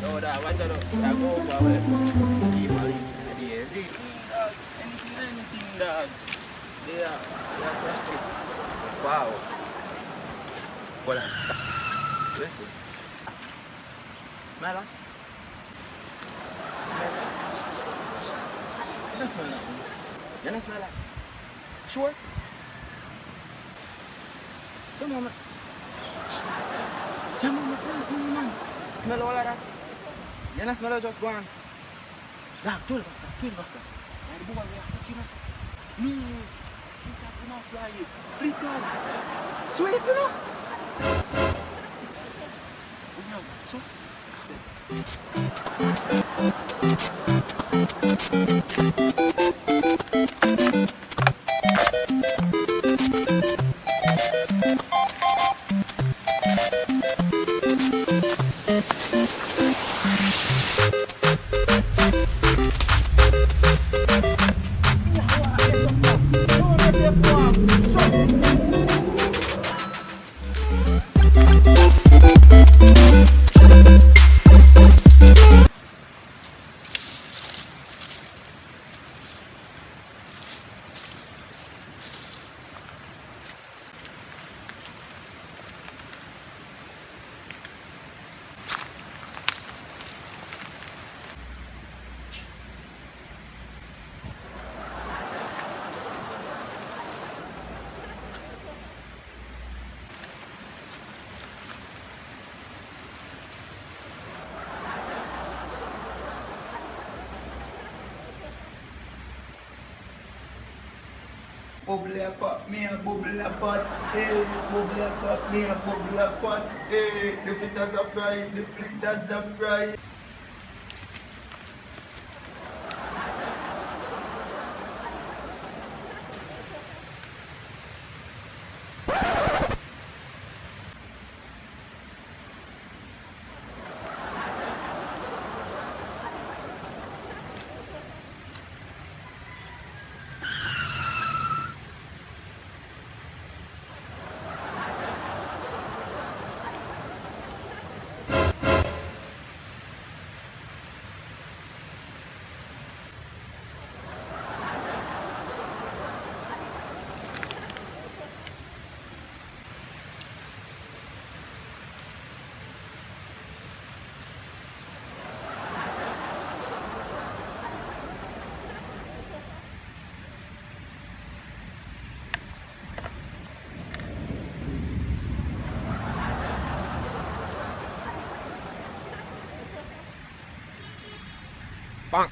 No, that watch out. That go over where people live in the day. See, dog, anything, dog. They are trusted. Wow. Hold on, stop. Listen. Smell that? Smell that? You don't smell that. You don't smell that. Sure? Come on, man. Come on, man. Smell it, man. Smell all of that. You don't smell it, just go on. Dog, 12 o'clock, 12 o'clock. And the boy, we are cooking up. No, fritters do not fly you. Fritters. Sweet, you know? No, so? Bubble a pop, me a bubble a pot, hey. Bubble a pop, me a bubble a pot, hey. The fritters are fried, the fritters are fried. Bang.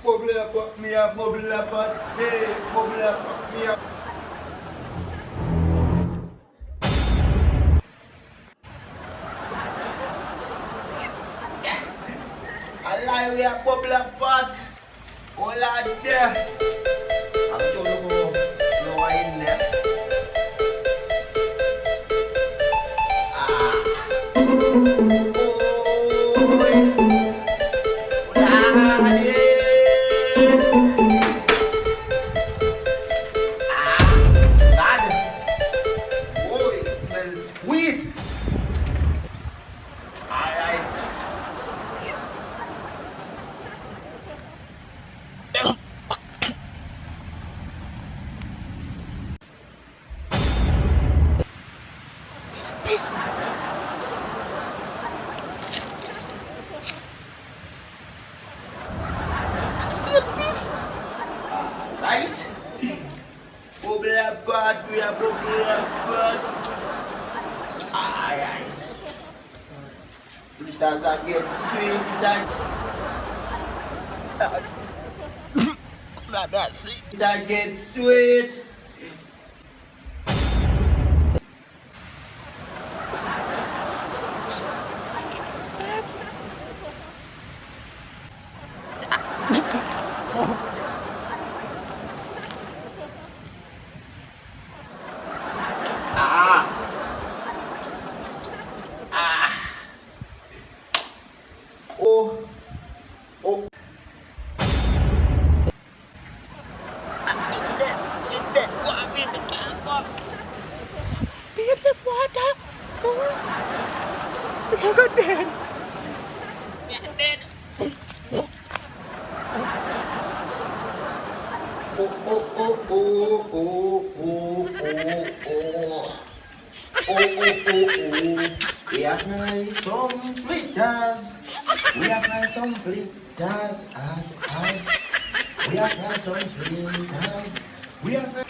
Bubble up, me a bubble up, hey. Bubble up, me a. I lie, we a bubble up pot. Oh lad, there. I'm sure you go. No one in there. Sweet! Alright. This. Still busy. bad, we are bad. Aye, aye. Fritters are get sweet, that get sweet. Ah, ah, oh, oh. Eat that, go on, eat the can, go on. Eat the water. Oh, God damn. Yeah, dead. Oh, oh, oh, oh, oh, oh, oh, oh. Oh, oh, oh, oh. We are flying some flitters. We are flying some flitters. As. We are flying some flitters. We are flying.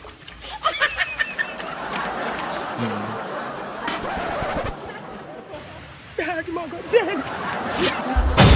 Dad, my God, Dad.